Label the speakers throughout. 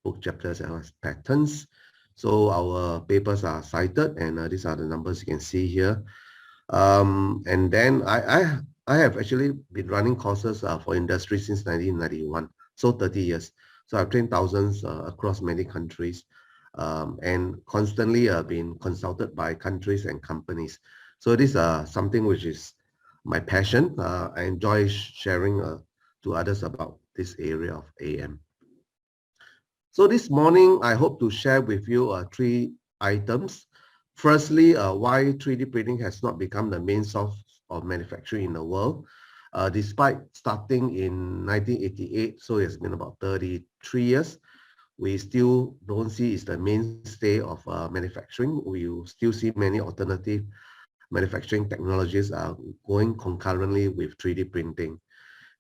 Speaker 1: book chapters as patents. So our papers are cited, and these are the numbers you can see here. And then I have actually been running courses for industry since 1991, so 30 years. So I've trained thousands across many countries, and constantly been consulted by countries and companies. So this is something which is my passion. I enjoy sharing to others about this area of AM. So this morning, I hope to share with you three items. Firstly, why 3D printing has not become the main source of manufacturing in the world. Despite starting in 1988, so it's been about 33 years, we still don't see it's the mainstay of manufacturing. We still see many alternative manufacturing technologies going concurrently with 3D printing.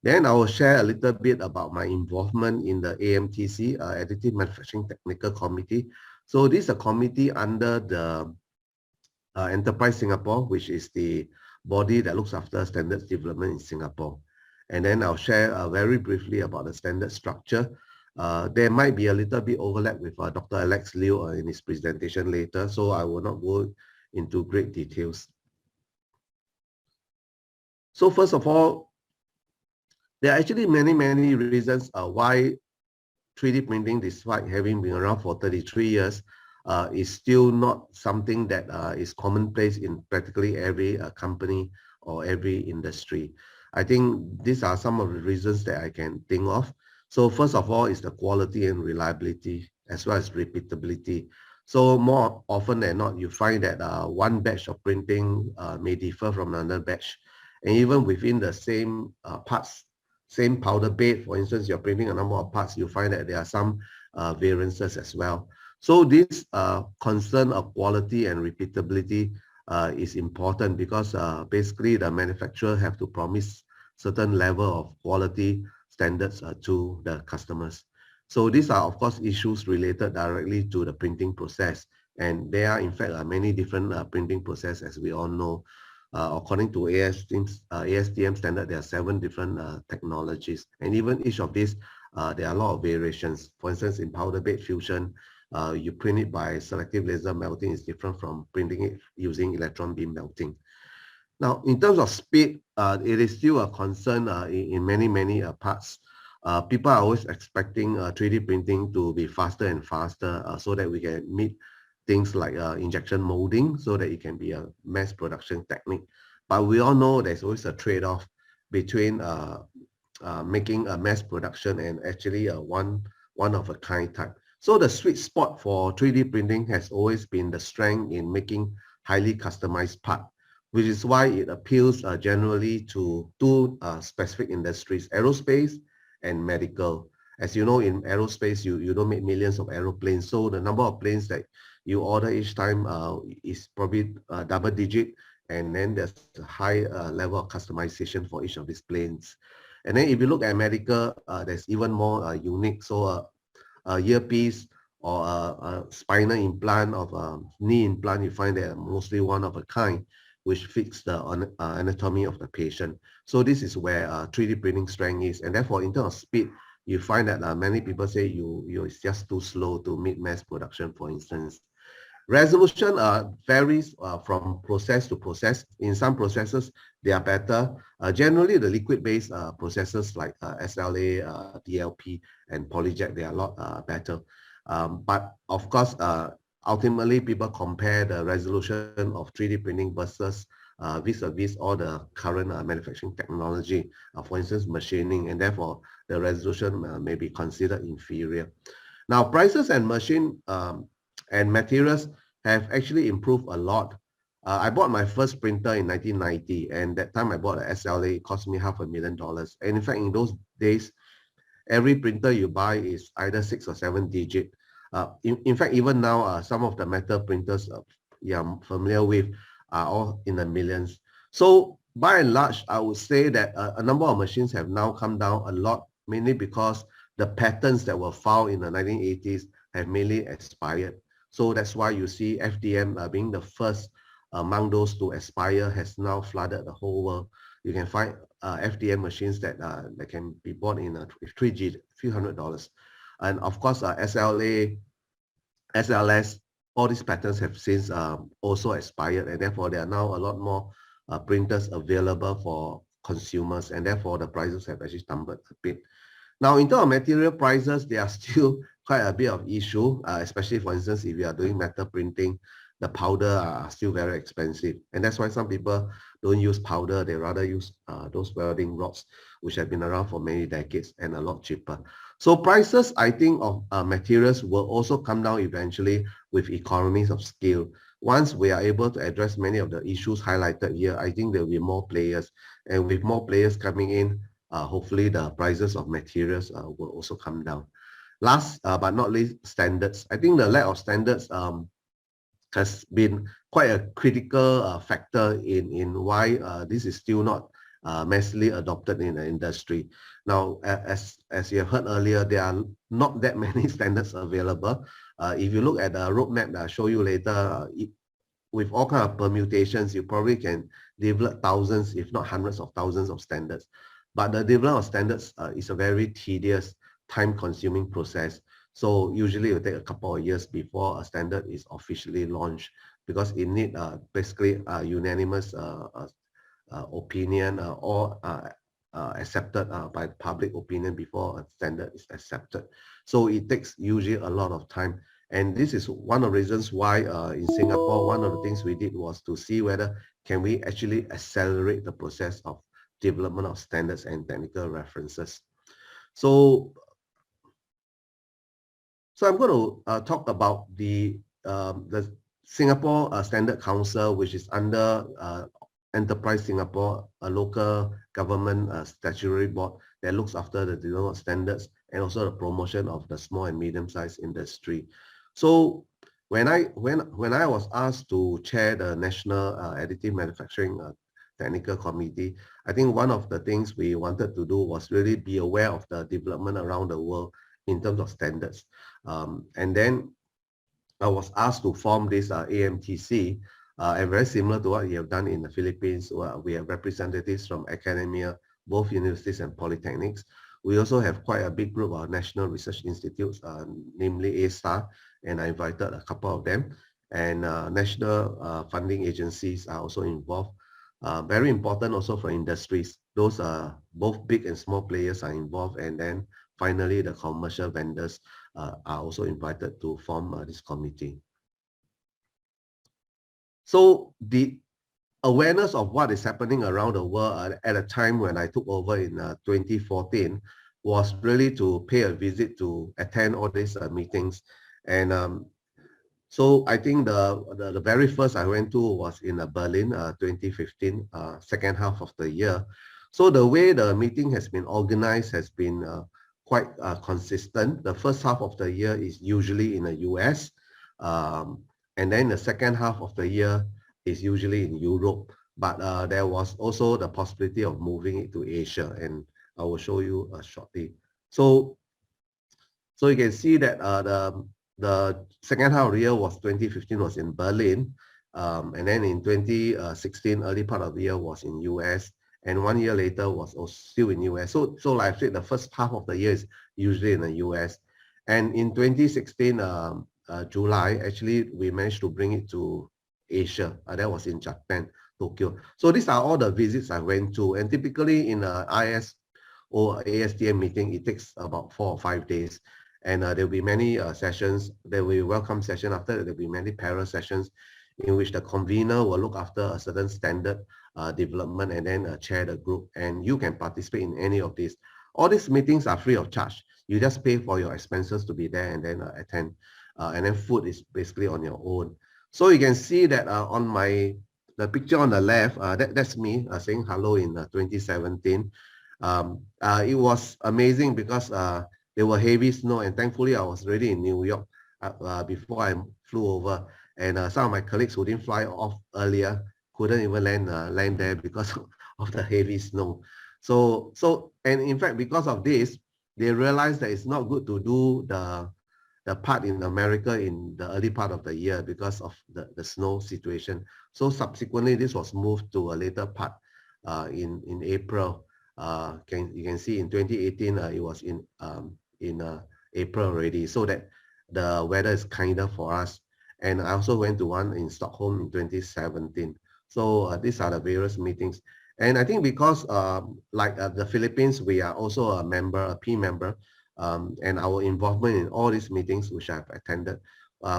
Speaker 1: Then I will share a little bit about my involvement in the AMTC, Additive Manufacturing Technical Committee. So this is a committee under the Enterprise Singapore, which is the body that looks after standards development in Singapore. And then I'll share very briefly about the standard structure. There might be a little bit overlap with Dr. Alex Liu in his presentation later, so I will not go into great details. So first of all, there are actually many reasons why 3D printing, despite having been around for 33 years, is still not something that is commonplace in practically every company or every industry. I think these are some of the reasons that I can think of. So first of all is the quality and reliability, as well as repeatability. So more often than not, you find that one batch of printing may differ from another batch. And even within the same parts, same powder bed, for instance, you're printing a number of parts, you find that there are some variances as well. So this concern of quality and repeatability is important because basically the manufacturer have to promise certain level of quality standards to the customers. So these are, of course, issues related directly to the printing process. And there are, in fact, many different printing processes, as we all know. According to ASTM standard, there are 7 different technologies. And even each of these, there are a lot of variations. For instance, in powder bed fusion, you print it by selective laser melting is different from printing it using electron beam melting. Now, in terms of speed, it is still a concern in many parts. People are always expecting 3D printing to be faster and faster so that we can meet things like injection molding so that it can be a mass production technique. But we all know there's always a trade-off between making a mass production and actually a one of a kind type. So the sweet spot for 3D printing has always been the strength in making highly customized part, which is why it appeals generally to 2 specific industries, aerospace and medical. As you know, in aerospace, you don't make millions of aeroplanes. So the number of planes that you order each time is probably double digit. And then there's a high level of customization for each of these planes. And then if you look at medical, there's even more unique. So a earpiece or a spinal implant of a knee implant, you find that mostly one of a kind, which fits the anatomy of the patient. So this is where 3D printing strength is. And therefore, in terms of speed, you find that many people say it's just too slow to meet mass production, for instance. Resolution varies from process to process. In some processes, they are better. Generally, the liquid-based processes like SLA, DLP, and PolyJet, they are a lot better. But of course, ultimately, people compare the resolution of 3D printing versus vis-a-vis all the current manufacturing technology, for instance, machining, and therefore the resolution may be considered inferior. Now, prices and machine and materials have actually improved a lot. I bought my first printer in 1990, and that time I bought an SLA. It cost me $500,000. And in fact, in those days, every printer you buy is either 6 or 7 digit. In fact, even now, some of the metal printers I'm familiar with are all in the millions. So by and large, I would say that a number of machines have now come down a lot, mainly because the patents that were filed in the 1980s have mainly expired. So that's why you see FDM being the first among those to expire has now flooded the whole world. You can find FDM machines that can be bought in $300. And of course, SLA, SLS, all these patents have since also expired, and therefore there are now a lot more printers available for consumers, and therefore the prices have actually tumbled a bit. Now, in terms of material prices, there are still quite a bit of issue, especially for instance, if you are doing metal printing, the powder are still very expensive. And that's why some people don't use powder, they rather use those welding rods, which have been around for many decades and a lot cheaper. So prices, I think, of materials will also come down eventually with economies of scale. Once we are able to address many of the issues highlighted here, I think there will be more players. And with more players coming in, hopefully the prices of materials will also come down. Last but not least, standards. I think the lack of standards has been quite a critical factor in why this is still not massively adopted in the industry. Now, as you have heard earlier, there are not that many standards available. If you look at the roadmap that I'll show you later, with all kinds of permutations, you probably can develop thousands, if not hundreds of thousands of standards. But the development of standards is a very tedious, time-consuming process. So usually it will take a couple of years before a standard is officially launched, because it needs basically unanimous opinion or accepted by public opinion before a standard is accepted. So it takes usually a lot of time. And this is one of the reasons why in Singapore, one of the things we did was to see whether can we actually accelerate the process of development of standards and technical references. So I'm going to talk about the Singapore Standard Council, which is under Enterprise Singapore, a local government statutory board that looks after the development of standards and also the promotion of the small and medium-sized industry. So when I was asked to chair the National Additive Manufacturing Technical Committee, I think one of the things we wanted to do was really be aware of the development around the world in terms of standards. And then I was asked to form this AMTC, and very similar to what you have done in the Philippines, where we have representatives from academia, both universities and polytechnics. We also have quite a big group of national research institutes, namely ASTAR, and I invited a couple of them. And national funding agencies are also involved. Very important also for industries. Those are both big and small players are involved, and then finally the commercial vendors are also invited to form this committee. So the awareness of what is happening around the world at a time when I took over in 2014 was really to pay a visit to attend all these meetings. And so I think the very first I went to was in Berlin, 2015, second half of the year. So the way the meeting has been organized has been quite consistent. The first half of the year is usually in the US, and then the second half of the year is usually in Europe. But there was also the possibility of moving it to Asia, and I will show you shortly. So you can see that the second half of the year was 2015 was in Berlin, and then in 2016, early part of the year was in US, and 1 year later was also still in US. So like I said, the first half of the year is usually in the US. And in 2016, July, actually, we managed to bring it to Asia. That was in Japan, Tokyo. So these are all the visits I went to. And typically in IS or ASTM meeting, it takes about 4 or 5 days. And there will be many sessions. There will be welcome session. After that, there will be many parallel sessions in which the convener will look after a certain standard development and then chair the group. And you can participate in any of these. All these meetings are free of charge. You just pay for your expenses to be there and then attend. And then food is basically on your own. So you can see that on the picture on the left, that's me saying hello in 2017. It was amazing because there were heavy snow, and thankfully I was already in New York before I flew over. And some of my colleagues who didn't fly off earlier couldn't even land there because of the heavy snow. So and in fact, because of this, they realized that it's not good to do the part in America in the early part of the year because of the snow situation. So subsequently, this was moved to a later part in April. You can see in 2018 it was in April already, so that the weather is kinder for us. And I also went to one in Stockholm in 2017. So these are the various meetings. And I think because the Philippines, we are also a member, a P member, and our involvement in all these meetings which I've attended,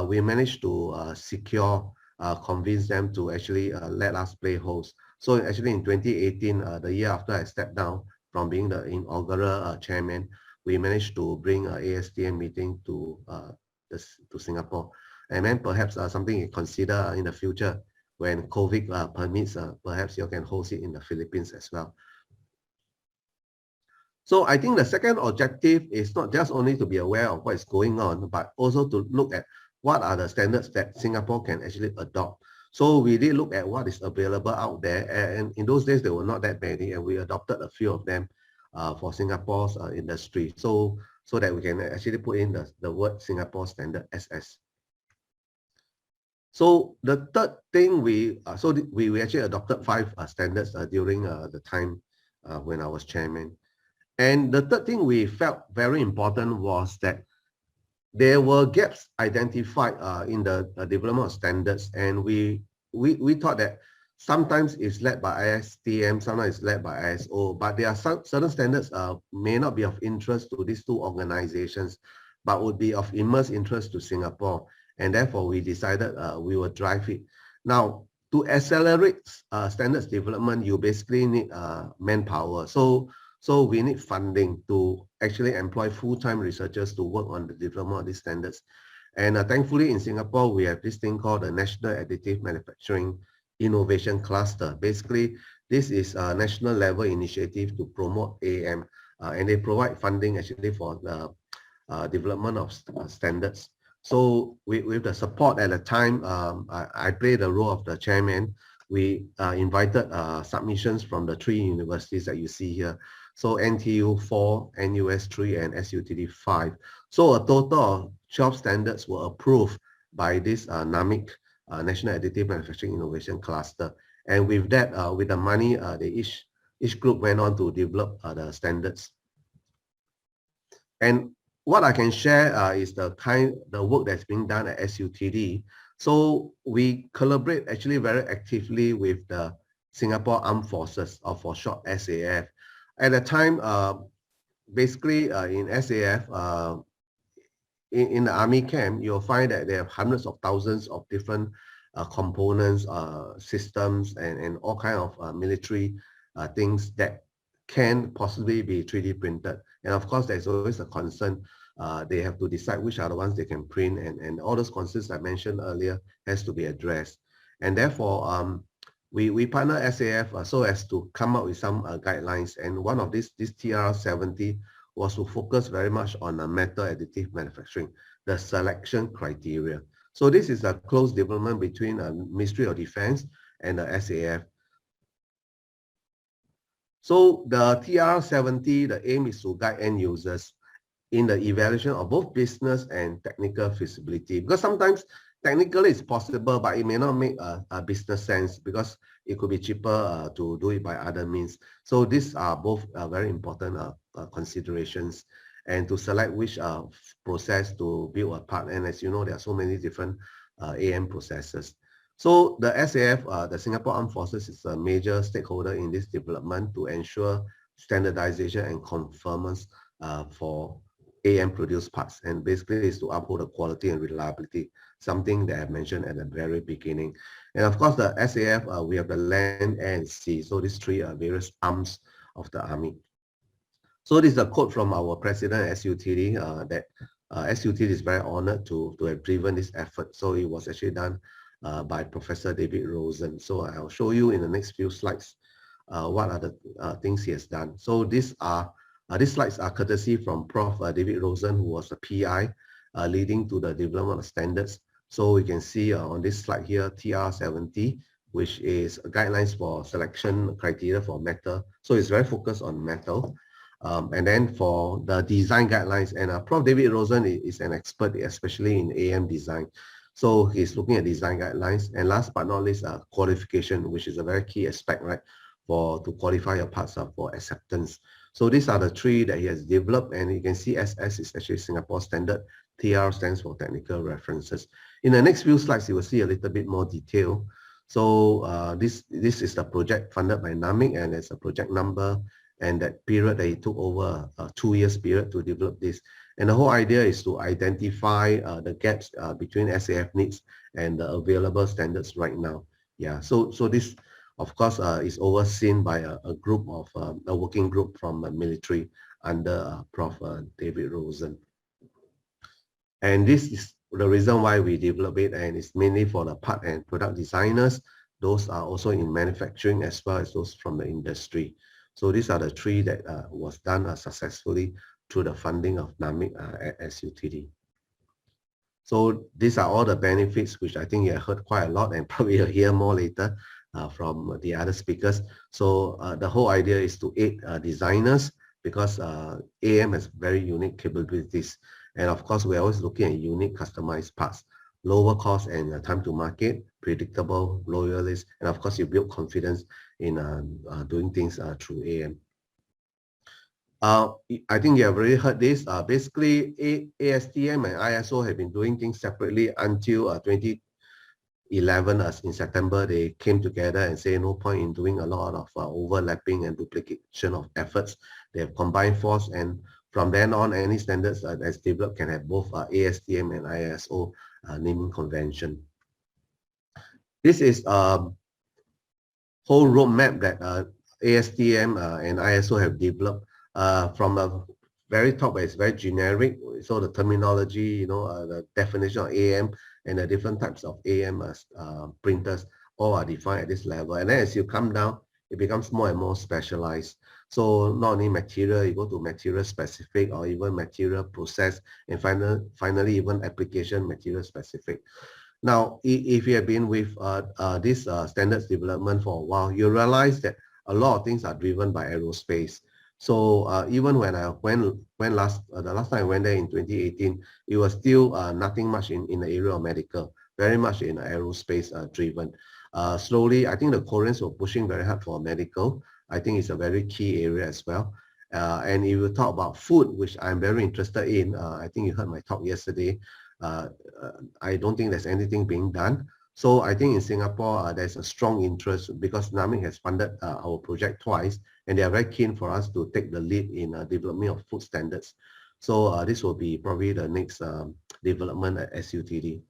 Speaker 1: we managed to convince them to actually let us play host. So actually in 2018, the year after I stepped down from being the inaugural chairman, we managed to bring ASTM meeting to Singapore. And then perhaps something you consider in the future when COVID permits, perhaps you can host it in the Philippines as well. So I think the second objective is not just only to be aware of what is going on, but also to look at what are the standards that Singapore can actually adopt. So we did look at what is available out there, and in those days there were not that many, and we adopted a few of them for Singapore's industry. So that we can actually put in the word Singapore Standard SS. So the third thing we actually adopted 5 standards during the time when I was chairman. And the third thing we felt very important was that there were gaps identified in the development of standards, and we thought that sometimes it's led by ISTM, sometimes it's led by ISO, but there are certain standards may not be of interest to these 2 organizations, but would be of immense interest to Singapore. And therefore, we decided we will drive it. Now, to accelerate standards development, you basically need manpower. So we need funding to actually employ full-time researchers to work on the development of these standards. And thankfully, in Singapore, we have this thing called the National Additive Manufacturing Innovation Cluster. Basically, this is a national level initiative to promote AM, and they provide funding actually for the development of standards. So with the support at the time, I played the role of the chairman. We invited submissions from the 3 universities that you see here. So NTU 4, NUS 3, and SUTD 5. So a total of 12 standards were approved by this NAMIC, National Additive Manufacturing Innovation Cluster. And with that, with the money, each group went on to develop the standards. And what I can share is the work that's being done at SUTD. So we collaborate actually very actively with the Singapore Armed Forces, or for short SAF. At the time, basically in SAF, in the army camp, you'll find that there are hundreds of thousands of different components, systems, and all kinds of military things that can possibly be 3D printed. And of course, there's always a concern. They have to decide which are the ones they can print, and all those concerns I mentioned earlier has to be addressed. And therefore, we partner SAF so as to come up with some guidelines. And one of this TR70 was to focus very much on metal additive manufacturing, the selection criteria. So this is a close development between Ministry of Defense and the SAF. So the TR70, the aim is to guide end users in the evaluation of both business and technical feasibility, because sometimes technically it's possible, but it may not make a business sense because it could be cheaper to do it by other means. So these are both very important considerations, and to select which process to build a part. And as you know, there are so many different AM processes. So the SAF, the Singapore Armed Forces, is a major stakeholder in this development to ensure standardization and conformance for AM produced parts, and basically is to uphold the quality and reliability, something that I mentioned at the very beginning. And of course, the SAF, we have the land, air, and sea. So these 3 are various arms of the army. So this is a quote from our president SUTD, that SUTD is very honored to have driven this effort. So it was actually done by Professor David Rosen. So I'll show you in the next few slides what are the things he has done. So these slides are courtesy from Prof. David Rosen, who was the PI leading to the development of standards. So we can see on this slide here, TR70, which is guidelines for selection criteria for metal. So it's very focused on metal. And then for the design guidelines, and Prof. David Rosen is an expert, especially in AM design. So he's looking at design guidelines. And last but not least, qualification, which is a very key aspect, right, to qualify your parts for acceptance. So these are the three that he has developed, and you can see SS is actually Singapore standard. TR stands for technical references. In the next few slides, you will see a little bit more detail. So this is the project funded by NAMIC, and it's a project number, and that period that he took over a 2 years period to develop this. And the whole idea is to identify the gaps between SAF needs and the available standards right now. Yeah, so this, of course, is overseen by a group of a working group from the military under Prof. David Rosen. And this is the reason why we develop it, and it's mainly for the part and product designers. Those are also in manufacturing as well as those from the industry. So these are the three that was done successfully through the funding of NAMIC at SUTD. So these are all the benefits which I think you have heard quite a lot, and probably you'll hear more later from the other speakers. So the whole idea is to aid designers, because AM has very unique capabilities. And of course, we're always looking at unique customized parts, lower cost and time to market, predictable, loyalist, and of course, you build confidence in doing things through AM. I think you have already heard this. Basically, ASTM and ISO have been doing things separately until 2011. In September, they came together and say no point in doing a lot of overlapping and duplication of efforts. They have combined force, and from then on, any standards that's developed can have both ASTM and ISO naming convention. This is a whole roadmap that ASTM and ISO have developed. From a very top, it's very generic. So the terminology, the definition of AM and the different types of AM printers all are defined at this level. And then as you come down, it becomes more and more specialized. So not only material, you go to material specific or even material process, and finally even application material specific. Now, if you have been with this standards development for a while, you realize that a lot of things are driven by aerospace. So even when I went the last time I went there in 2018, it was still nothing much in the area of medical, very much in aerospace driven. Slowly, I think the Koreans were pushing very hard for medical. I think it's a very key area as well. And if you talk about food, which I'm very interested in, I think you heard my talk yesterday. I don't think there's anything being done. So I think in Singapore, there's a strong interest because NAMIC has funded our project twice, and they are very keen for us to take the lead in development of food standards. So this will be probably the next development at SUTD.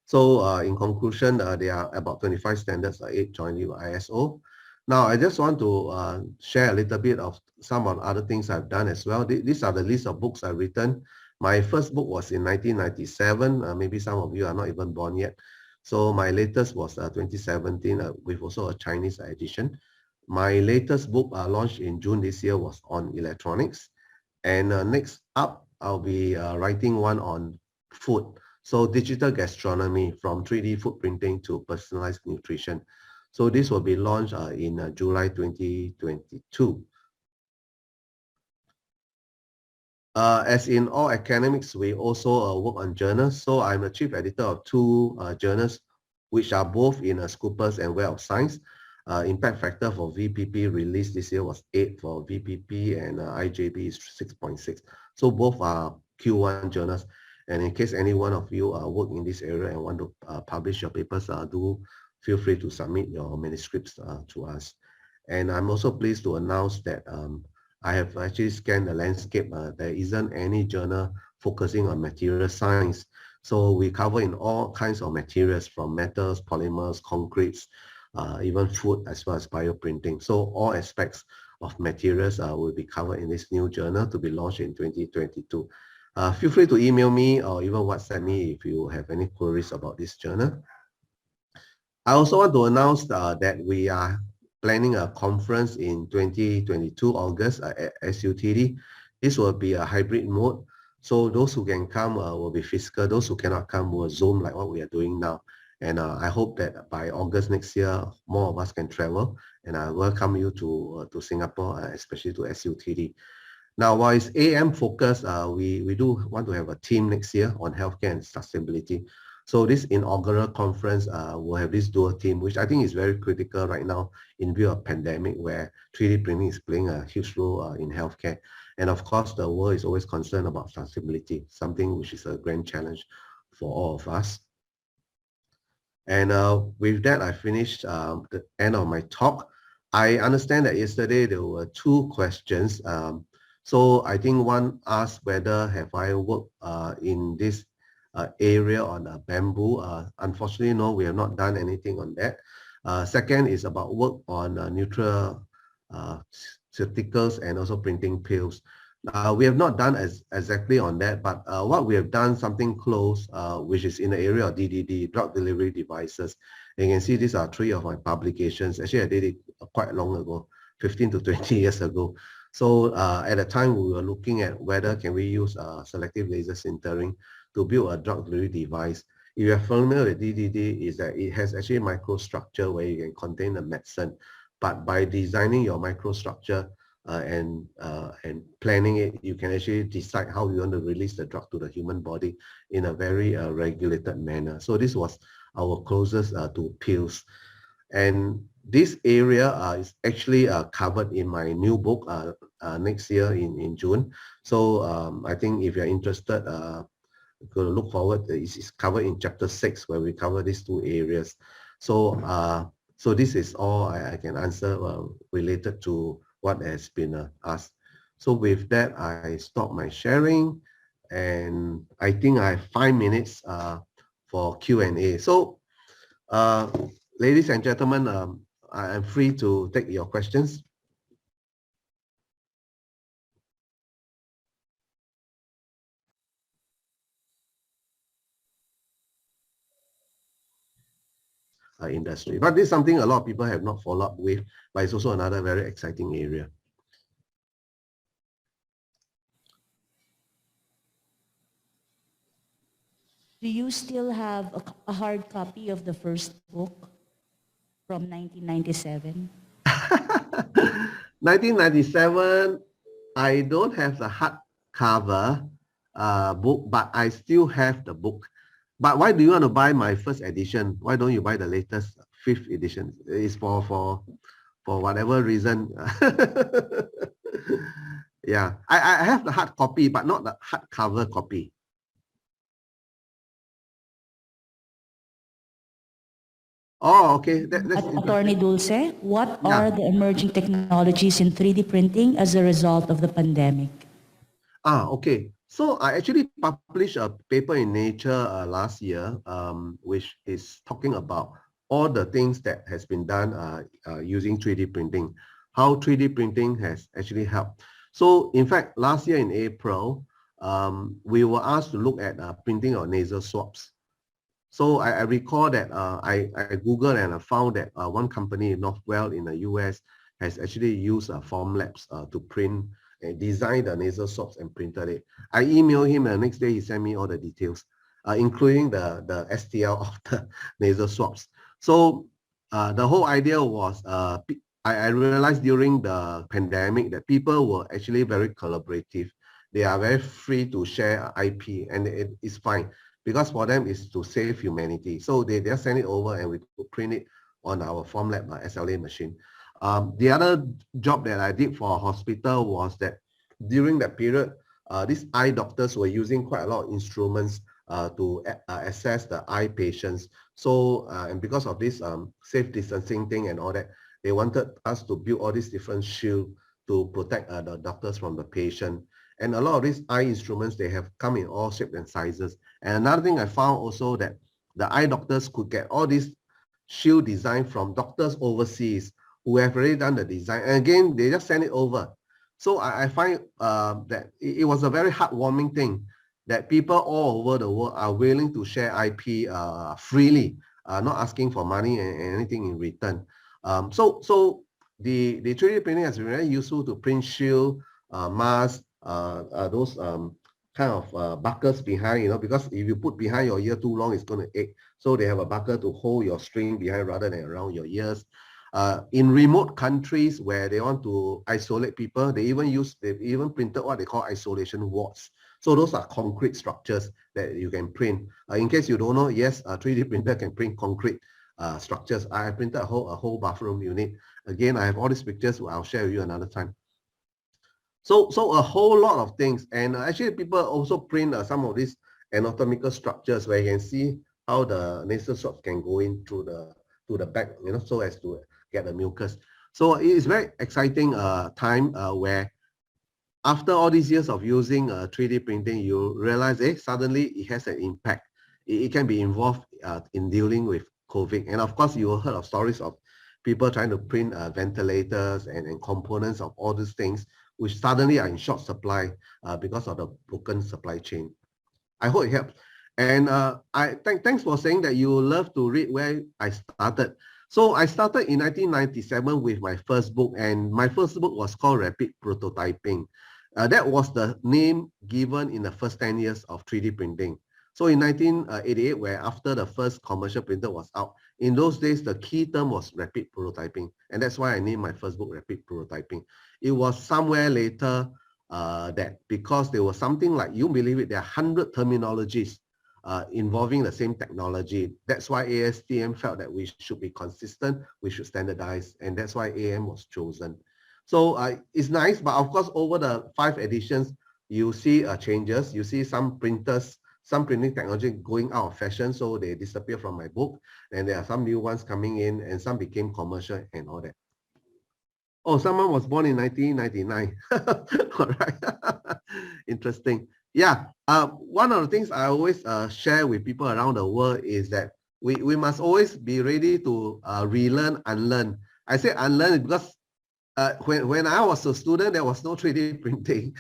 Speaker 1: So in conclusion, there are about 25 standards, 8 jointly with ISO. Now, I just want to share a little bit of some of the other things I've done as well. These are the list of books I've written. My first book was in 1997. Maybe some of you are not even born yet. So my latest was 2017 with also a Chinese edition. My latest book launched in June this year was on electronics. And next up, I'll be writing one on food. So digital gastronomy, from 3D food printing to personalized nutrition. So this will be launched in July 2022. As in all academics, we also work on journals. So I'm the chief editor of 2 journals, which are both in Scoopers and Web of Science. Impact factor for VPP released this year was 8 for VPP, and IJB is 6.6. So both are Q1 journals. And in case any one of you work in this area and want to publish your papers, do feel free to submit your manuscripts to us. And I'm also pleased to announce that I have actually scanned the landscape. There isn't any journal focusing on material science. So we cover in all kinds of materials, from metals, polymers, concretes, even food, as well as bioprinting. So all aspects of materials will be covered in this new journal to be launched in 2022. Feel free to email me or even WhatsApp me if you have any queries about this journal. I also want to announce that we are planning a conference in 2022 August at SUTD. This will be a hybrid mode. So those who can come will be physical. Those who cannot come will Zoom, like what we are doing now. And I hope that by August next year, more of us can travel. And I welcome you to Singapore, especially to SUTD. Now, while it's AM focused, we do want to have a team next year on healthcare and sustainability. So this inaugural conference will have this dual theme, which I think is very critical right now in view of pandemic, where 3D printing is playing a huge role in healthcare. And of course, the world is always concerned about sustainability, something which is a grand challenge for all of us. And with that, I finished the end of my talk. I understand that yesterday there were 2 questions. So I think one asked whether have I worked in this area on bamboo. Unfortunately, no, we have not done anything on that. Second is about work on nutraceuticals and also printing pills. We have not done exactly on that, but what we have done something close, which is in the area of DDD, drug delivery devices. And you can see these are 3 of my publications. Actually, I did it quite long ago, 15 to 20 years ago. So at the time, we were looking at whether can we use selective laser sintering to build a drug delivery device. If you are familiar with DDD, is that it has actually a microstructure where you can contain the medicine. But by designing your microstructure, and planning it, you can actually decide how you want to release the drug to the human body in a very regulated manner. So this was our closest to pills. And this area is actually covered in my new book next year in June. So I think if you're interested, go look forward. It's covered in chapter 6 where we cover these 2 areas. So so this is all I can answer related to what has been asked. So with that, I stop my sharing, and I think I have 5 minutes for Q&A. So ladies and gentlemen, I am free to take your questions. Industry. But this is something a lot of people have not followed up with, but it's also another very exciting area.
Speaker 2: Do you still have a hard copy of the first book from 1997?
Speaker 1: 1997, I don't have the hardcover book, but I still have the book. But why do you want to buy my first edition? Why don't you buy the latest 5th edition? It's for whatever reason. Yeah, I have the hard copy, but not the hardcover copy. Oh, okay. That's
Speaker 2: Attorney Dulce, what are the emerging technologies in 3D printing as a result of the pandemic?
Speaker 1: Okay. So I actually published a paper in Nature last year, which is talking about all the things that has been done using 3D printing, how 3D printing has actually helped. So in fact, last year in April, we were asked to look at printing of nasal swabs. So I recall that I Googled and I found that one company, Northwell in the US, has actually used Formlabs to print and design the nasal swabs and printed it. I emailed him and the next day he sent me all the details, including the STL of the nasal swabs. So the whole idea was, I realized during the pandemic that people were actually very collaborative. They are very free to share IP, and it is fine because for them is to save humanity. So they just send it over and we print it on our Formlab SLA machine. The other job that I did for a hospital was that during that period, these eye doctors were using quite a lot of instruments to assess the eye patients. So, and because of this safe distancing thing and all that, they wanted us to build all these different shields to protect the doctors from the patient. And a lot of these eye instruments, they have come in all shapes and sizes. And another thing I found also that the eye doctors could get all these shield design from doctors overseas who have already done the design. And again, they just send it over. So I find that it was a very heartwarming thing that people all over the world are willing to share IP freely, not asking for money and anything in return. So the 3D printing has been very useful to print shield, masks, those kind of buckles behind, because if you put behind your ear too long, it's going to ache. So they have a buckle to hold your string behind rather than around your ears. In remote countries where they want to isolate people, they've even printed what they call isolation warts. So those are concrete structures that you can print. In case you don't know, yes, a 3D printer can print concrete structures. I printed a whole bathroom unit. Again, I have all these pictures. I'll share with you another time. So a whole lot of things. And actually people also print some of these anatomical structures where you can see how the nasal swabs can go in through the back, so as to get the mucus. So it is very exciting time where after all these years of using 3D printing, you realize, suddenly it has an impact. It can be involved in dealing with COVID. And of course, you heard of stories of people trying to print ventilators and components of all these things, which suddenly are in short supply because of the broken supply chain. I hope it helps. And thanks for saying that you love to read where I started. So I started in 1997 with my first book, and my first book was called Rapid Prototyping. That was the name given in the first 10 years of 3D printing. So in 1988, where after the first commercial printer was out, in those days, the key term was rapid prototyping. And that's why I named my first book Rapid Prototyping. It was somewhere later that because there was something like, you believe it, there are 100 terminologies involving the same technology. That's why ASTM felt that we should be consistent, we should standardize, and that's why AM was chosen. So it's nice, but of course, over the 5 editions, you see changes. You see some printers, some printing technology going out of fashion, so they disappear from my book, and there are some new ones coming in, and some became commercial and all that. Oh, someone was born in 1999. All right. Interesting. Yeah. One of the things I always share with people around the world is that we must always be ready to relearn, unlearn. I say unlearn because when I was a student, there was no 3D printing.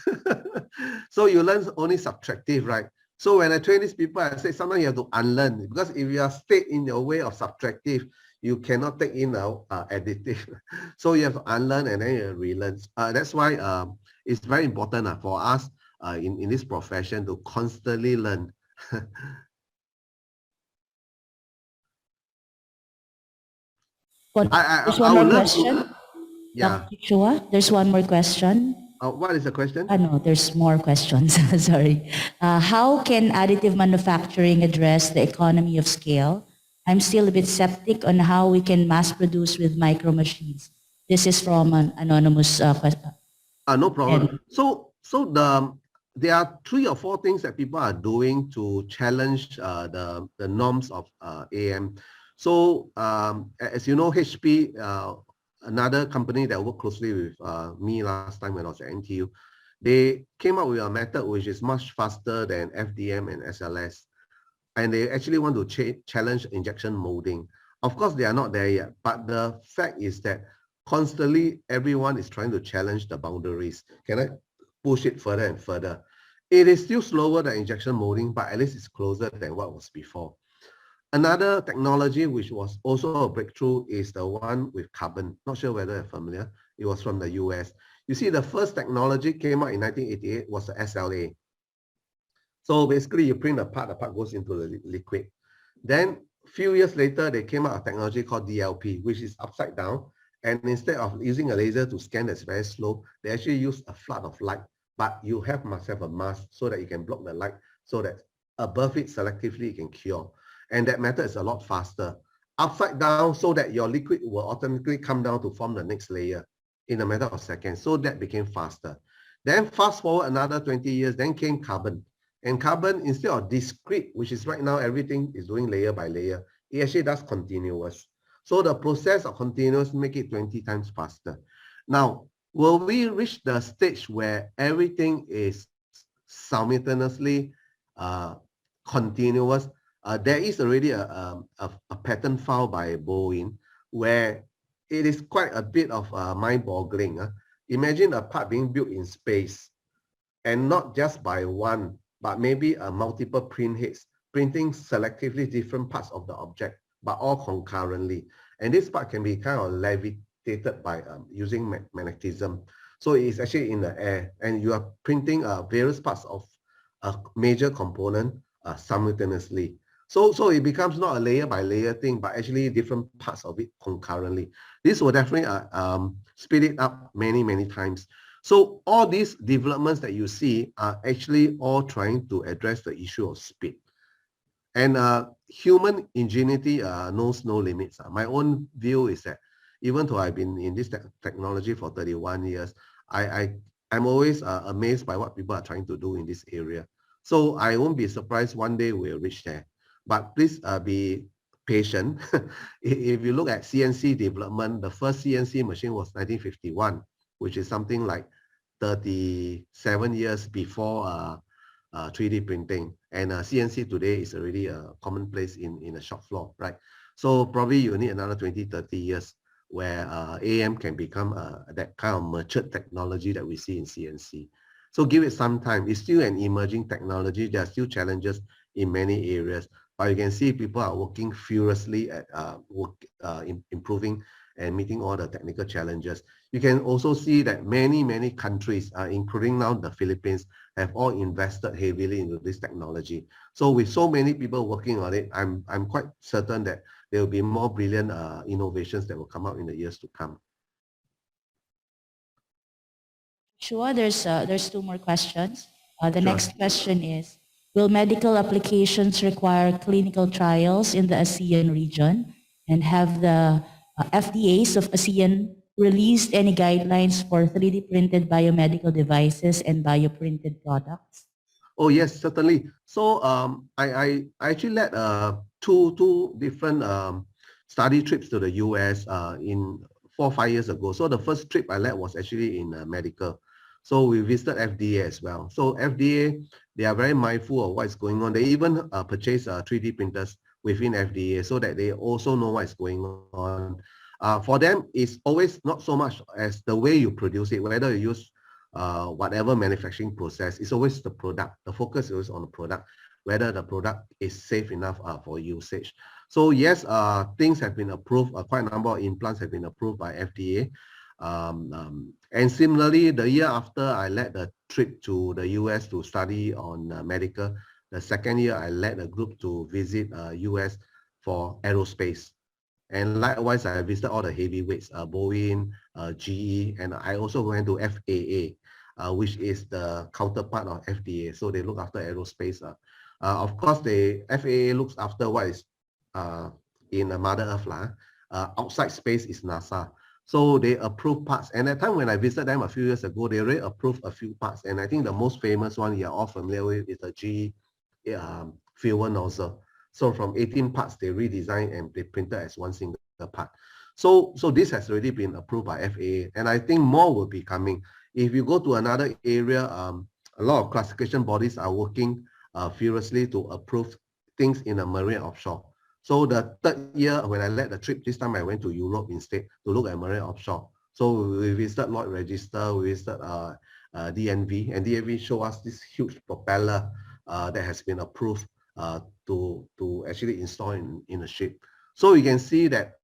Speaker 1: So you learn only subtractive, right? So when I train these people, I say sometimes you have to unlearn, because if you are stayed in your way of subtractive, you cannot take in additive. So you have to unlearn and then you relearn. That's why it's very important for us in this profession to constantly learn.
Speaker 2: There's one more question.
Speaker 1: Yeah.
Speaker 2: Dr. Chua, there's one more question.
Speaker 1: What is the question?
Speaker 2: No, there's more questions. Sorry. How can additive manufacturing address the economy of scale? I'm still a bit skeptic on how we can mass produce with micro machines. This is from an anonymous question.
Speaker 1: No problem. So there are 3 or 4 things that people are doing to challenge the norms of AM. So as you know, HP, another company that worked closely with me last time when I was at NTU, they came up with a method which is much faster than FDM and SLS. And they actually want to challenge injection molding. Of course, they are not there yet, but the fact is that constantly everyone is trying to challenge the boundaries. Can I push it further and further? It is still slower than injection molding, but at least it's closer than what was before. Another technology which was also a breakthrough is the one with carbon. Not sure whether you're familiar. It was from the US. You see, the first technology came out in 1988 was the SLA. So basically you print the part goes into the liquid. Then a few years later, they came out with a technology called DLP, which is upside down. And instead of using a laser to scan that's very slow, they actually use a flood of light, but you must have a mask so that you can block the light so that above it selectively you can cure. And that method is a lot faster. Upside down so that your liquid will automatically come down to form the next layer in a matter of seconds. So that became faster. Then fast forward another 20 years, then came carbon. And carbon, instead of discrete, which is right now everything is doing layer by layer, it actually does continuous. So the process of continuous make it 20 times faster. Now, will we reach the stage where everything is simultaneously continuous? There is already a patent filed by Boeing where it is quite a bit of mind-boggling. Imagine a part being built in space, and not just by one, but maybe multiple print heads, printing selectively different parts of the object, but all concurrently. And this part can be kind of levitated by using magnetism. So it's actually in the air, and you are printing various parts of a major component simultaneously. So it becomes not a layer by layer thing, but actually different parts of it concurrently. This will definitely speed it up many, many times. So all these developments that you see are actually all trying to address the issue of speed. And human ingenuity knows no limits. My own view is that even though I've been in this technology for 31 years, I'm always amazed by what people are trying to do in this area. So I won't be surprised one day we'll reach there. But please be patient. If you look at CNC development, the first CNC machine was 1951, which is something like 37 years before 3D printing. And CNC today is already a commonplace in a shop floor, right? So probably you need another 20, 30 years where AM can become that kind of matured technology that we see in CNC. So give it some time. It's still an emerging technology. There are still challenges in many areas, but you can see people are working furiously at improving and meeting all the technical challenges. You can also see that many countries, including now the Philippines, have all invested heavily into this technology. So with so many people working on it, I'm quite certain that there will be more brilliant innovations that will come out in the years to come.
Speaker 2: Chua, there's two more questions. The
Speaker 1: Sure.
Speaker 2: next question is, will medical applications require clinical trials in the ASEAN region? And have the FDAs of ASEAN released any guidelines for 3D printed biomedical devices and bioprinted products?
Speaker 1: Oh yes, certainly. So I actually led two different study trips to the US in 4 or 5 years ago. So the first trip I led was actually in medical. So we visited FDA as well. So FDA, they are very mindful of what is going on. They even purchase 3D printers within FDA so that they also know what is going on. For them, it's always not so much as the way you produce it, whether you use whatever manufacturing process, it's always the product. The focus is always on the product, whether the product is safe enough for usage. So yes, things have been approved. Quite a number of implants have been approved by FDA. And similarly, the year after I led the trip to the US to study on medical, the second year I led a group to visit US for aerospace. And likewise, I visited all the heavyweights, Boeing, GE, and I also went to FAA, which is the counterpart of FDA. So they look after aerospace. Of course, the FAA looks after what is in the Mother Earth. Outside space is NASA. So they approve parts. And at the time when I visited them a few years ago, they already approved a few parts. And I think the most famous one you're all familiar with is the GE fuel nozzle. So from 18 parts, they redesigned and they printed as one single part. So this has already been approved by FAA, and I think more will be coming. If you go to another area, a lot of classification bodies are working furiously to approve things in the marine offshore. So the third year, when I led the trip, this time I went to Europe instead to look at marine offshore. So we visited Lloyd Register, we visited DNV, and DNV showed us this huge propeller that has been approved to actually install in a ship. So you can see that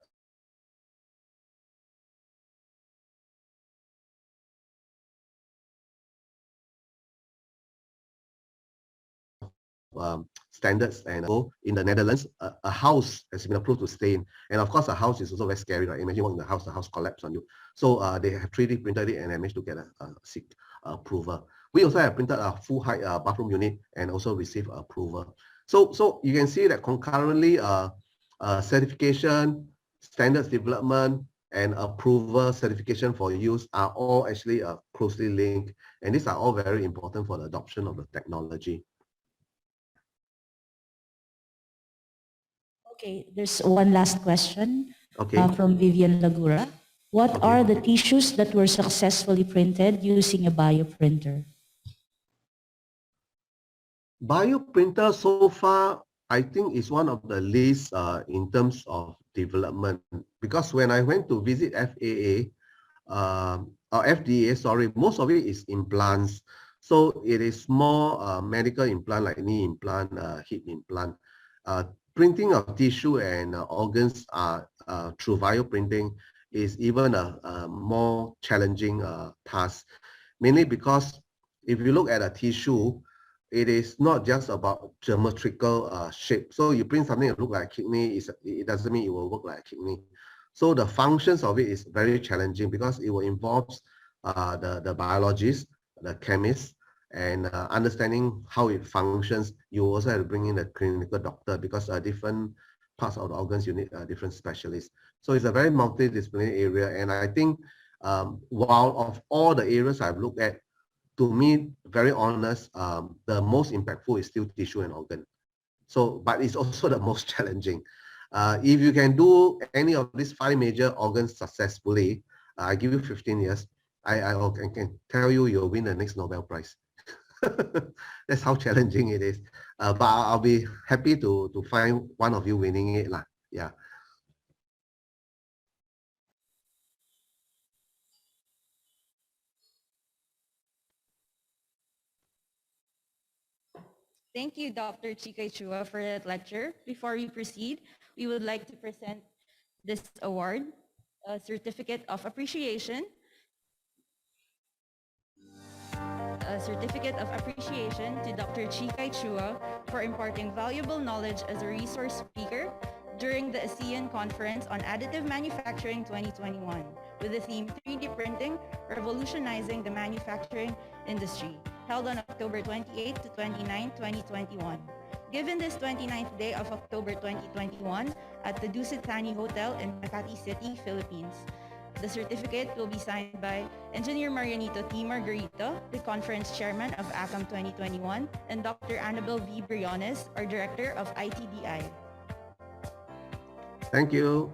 Speaker 1: standards, and go in the Netherlands, a house has been approved to stay in. And of course, a house is also very scary, right? Imagine walking in the house collapse on you. So they have 3D printed it and I managed to get a seat approval. We also have printed a full height bathroom unit and also received approval. So you can see that concurrently certification, standards development, and approval certification for use are all actually closely linked. And these are all very important for the adoption of the technology.
Speaker 2: Okay, there's one last question from Vivian Lagura. What
Speaker 1: Okay.
Speaker 2: are the tissues that were successfully printed using a bioprinter?
Speaker 1: Bioprinter so far, I think is one of the least in terms of development, because when I went to visit FAA, or FDA, sorry, most of it is implants. So it is more medical implant like knee implant, hip implant. Printing of tissue and organs through bioprinting is even a more challenging task, mainly because if you look at a tissue, it is not just about geometrical shape. So you print something that looks like a kidney, it doesn't mean it will work like a kidney. So the functions of it is very challenging because it will involve the biologists, the chemists, and understanding how it functions. You also have to bring in a clinical doctor because different parts of the organs you need different specialists. So it's a very multidisciplinary area, and I think while of all the areas I've looked at, to me, very honest, the most impactful is still tissue and organ. So, but it's also the most challenging. If you can do any of these 5 major organs successfully, I give you 15 years, I can tell you you'll win the next Nobel Prize. That's how challenging it is. But I'll be happy to find one of you winning it lah. Yeah.
Speaker 3: Thank you, Dr. Chee Kai Chua, for that lecture. Before we proceed, we would like to present this award, a certificate of appreciation. A certificate of appreciation to Dr. Chee Kai Chua for imparting valuable knowledge as a resource speaker during the ASEAN Conference on Additive Manufacturing 2021 with the theme 3D Printing, Revolutionizing the Manufacturing Industry, held on October 28 to 29, 2021. Given this 29th day of October 2021 at the Dusit Thani Hotel in Makati City, Philippines. The certificate will be signed by Engineer Marianito T. Margarito, the Conference Chairman of ACAM 2021, and Dr. Annabel V. Briones, our Director of ITDI.
Speaker 1: Thank you.